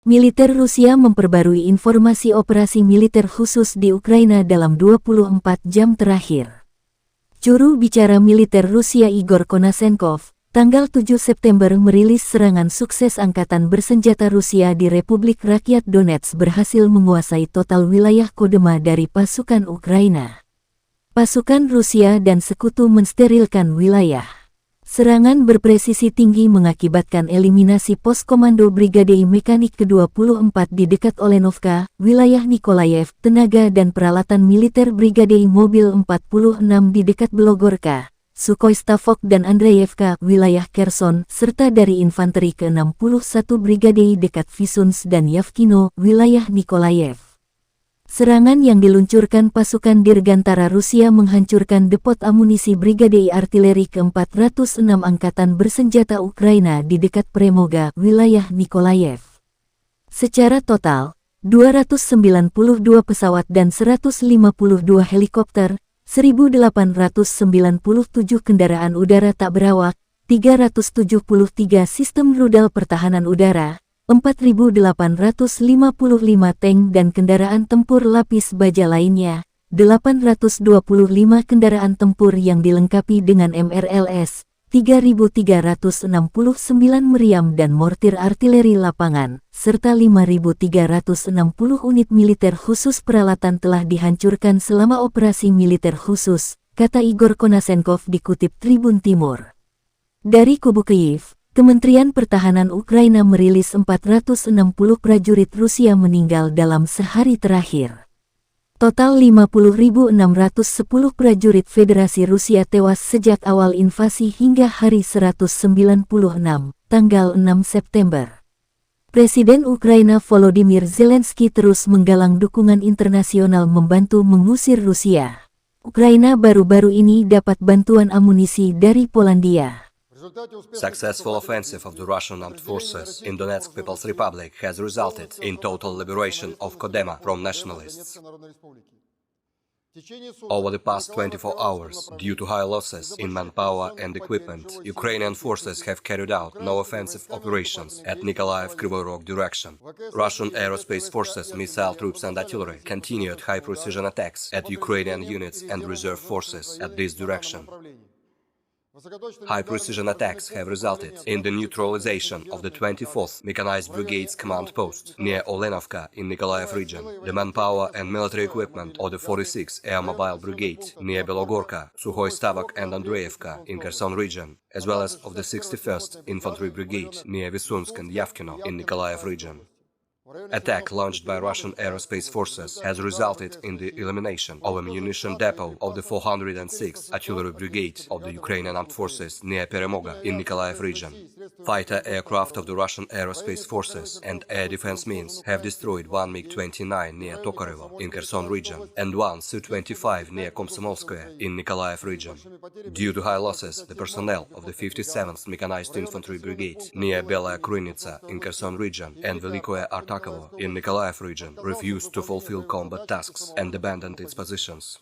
Militer Rusia memperbarui informasi operasi militer khusus di Ukraina dalam 24 jam terakhir. Juru bicara militer Rusia Igor Konasenkov, tanggal 7 September merilis serangan sukses angkatan bersenjata Rusia di Republik Rakyat Donetsk berhasil menguasai total wilayah Kodema dari pasukan Ukraina. Pasukan Rusia dan sekutu mensterilkan wilayah. Serangan berpresisi tinggi mengakibatkan eliminasi pos komando Brigade Mekanik ke-24 di dekat Olenovka, wilayah Nikolayev, tenaga dan peralatan militer Brigade Mobil 46 di dekat Belogorka, Sukhoi Stavok dan Andreyevka, wilayah Kherson, serta dari infanteri ke-61 Brigade dekat Visuns dan Yavkino, wilayah Nikolayev. Serangan yang diluncurkan pasukan Dirgantara Rusia menghancurkan depot amunisi Brigade Artileri ke-406 Angkatan Bersenjata Ukraina di dekat Premoga, wilayah Nikolayev. Secara total, 292 pesawat dan 152 helikopter, 1.897 kendaraan udara tak berawak, 373 sistem rudal pertahanan udara, 4.855 tank dan kendaraan tempur lapis baja lainnya, 825 kendaraan tempur yang dilengkapi dengan MRLS, 3.369 meriam dan mortir artileri lapangan, serta 5.360 unit militer khusus peralatan telah dihancurkan selama operasi militer khusus, kata Igor Konasenkov dikutip Tribun Timur. Dari kubu Kyiv, Kementerian Pertahanan Ukraina merilis 460 prajurit Rusia meninggal dalam sehari terakhir. Total 50.610 prajurit Federasi Rusia tewas sejak awal invasi hingga hari 196, tanggal 6 September. Presiden Ukraina Volodymyr Zelensky terus menggalang dukungan internasional membantu mengusir Rusia. Ukraina baru-baru ini dapat bantuan amunisi dari Polandia. Successful offensive of the Russian armed forces in Donetsk People's Republic has resulted in total liberation of Kodema from nationalists. Over the past 24 hours, due to high losses in manpower and equipment, Ukrainian forces have carried out no offensive operations at Nikolaev-Kryvyi Rog direction. Russian aerospace forces, missile troops and artillery continued high-precision attacks at Ukrainian units and reserve forces at this direction. High-precision attacks have resulted in the neutralization of the 24th Mechanized Brigade's command post near Olenovka in Nikolaev region, the manpower and military equipment of the 46th Air Mobile Brigade near Belogorka, Sukhoi Stavok and Andreyevka in Kherson region, as well as of the 61st Infantry Brigade near Visuns and Yavkino in Nikolaev region. Attack launched by Russian aerospace forces has resulted in the elimination of a munition depot of the 406th Artillery Brigade of the Ukrainian Armed Forces near Peremoga in Nikolaev region. Fighter aircraft of the Russian aerospace forces and air defense means have destroyed one MiG-29 near Tokarevo in Kherson region and one Su-25 near Komsomolskoye in Nikolaev region. Due to high losses, the personnel of the 57th Mechanized Infantry Brigade near Belaya Krynica in Kherson region and Velikoye Artakovo in Nikolaev region refused to fulfill combat tasks and abandoned its positions.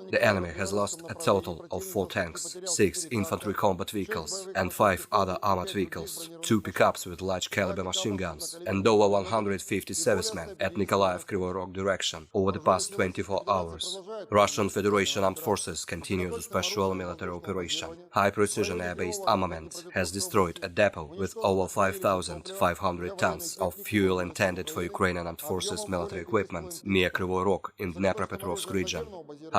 The enemy has lost a total of 4 tanks, 6 infantry combat vehicles and 5 other armored vehicles, 2 pickups with large-caliber machine guns, and over 150 servicemen at Nikolaev-Kryvyi Rog direction over the past 24 hours. Russian Federation Armed Forces continue the special military operation. High-precision air-based armament has destroyed a depot with over 5,500 tons of fuel intended for Ukrainian Armed Forces military equipment near Kryvyi Rog in Dnepropetrovsk region.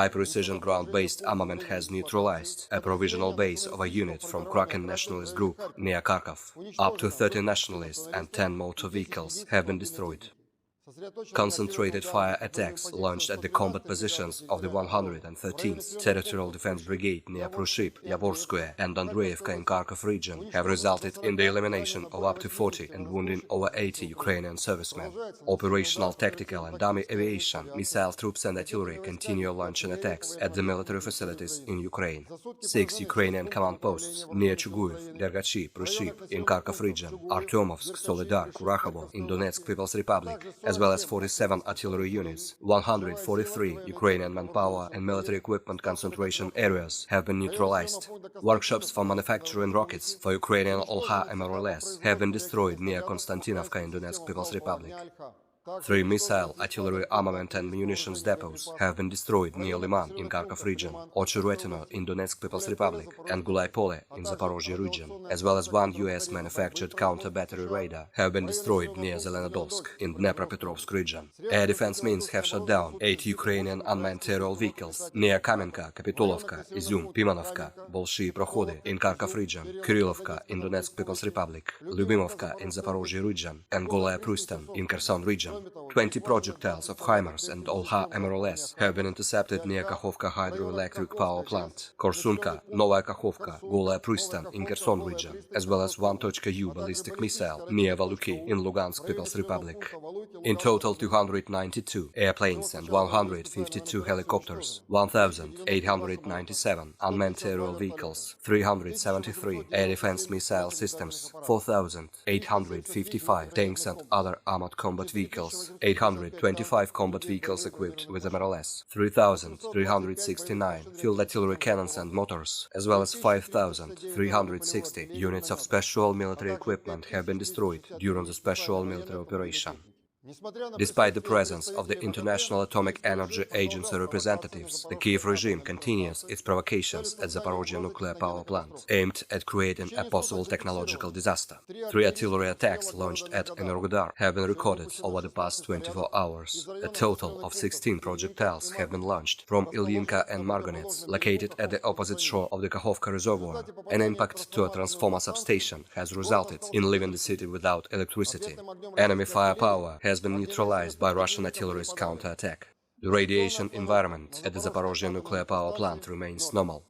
High-precision ground-based armament has neutralized a provisional base of a unit from Kraken nationalist group near Kharkov. Up to 30 nationalists and 10 motor vehicles have been destroyed. Concentrated fire attacks launched at the combat positions of the 113th Territorial Defense Brigade near Pruship, Yavorskoye and Andreyevka in Kharkov region have resulted in the elimination of up to 40 and wounding over 80 Ukrainian servicemen. Operational, tactical and dummy aviation, missile troops and artillery continue launching attacks at the military facilities in Ukraine. 6 Ukrainian command posts near Chuguyev, Dergachi, Pruship in Kharkov region, Artyomovsk, Solidar, Kurachovo in Donetsk People's Republic, as as well as 47 artillery units. 143 Ukrainian manpower and military equipment concentration areas have been neutralized. Workshops for manufacturing rockets for Ukrainian Olha MRLS have been destroyed near Konstantinovka in Donetsk People's Republic. 3 missile, artillery armament and munitions depots have been destroyed near Liman in Kharkov region, Ochuretino in Donetsk People's Republic, and Gulay-Pole in Zaporozhye region, as well as 1 US-manufactured counter-battery radar have been destroyed near Zelenodolsk in Dnepropetrovsk region. Air defense means have shut down 8 Ukrainian unmanned aerial vehicles near Kamenka, Kapitulovka, Izum, Pimanovka, Bolshie Prokhody in Kharkov region, Krylovka in Donetsk People's Republic, Lyubimovka in Zaporozhye region, and Golaya Prustan in Kherson region. 20 projectiles of HIMARS and Olha MRLS have been intercepted near Kakhovka hydroelectric power plant, Korsunka, Novaya Kakhovka, Golaya Prustan in Kherson region, as well as 1.U ballistic missile near Valuki in Lugansk People's Republic. In total, 292 airplanes and 152 helicopters, 1,897 unmanned aerial vehicles, 373 air defense missile systems, 4,855 tanks and other armored combat vehicles, 825 combat vehicles equipped with MRLS, 3,369 field artillery cannons and mortars, as well as 5,360 units of special military equipment have been destroyed during the special military operation. Despite the presence of the International Atomic Energy Agency representatives, the Kiev regime continues its provocations at Zaporozhye nuclear power plant, aimed at creating a possible technological disaster. 3 artillery attacks launched at Energodar have been recorded over the past 24 hours. A total of 16 projectiles have been launched from Ilyinka and Marganets, located at the opposite shore of the Kakhovka reservoir. An impact to a transformer substation has resulted in leaving the city without electricity. Enemy firepower has been neutralized by Russian artillery's counterattack. The radiation environment at the Zaporozhye nuclear power plant remains normal.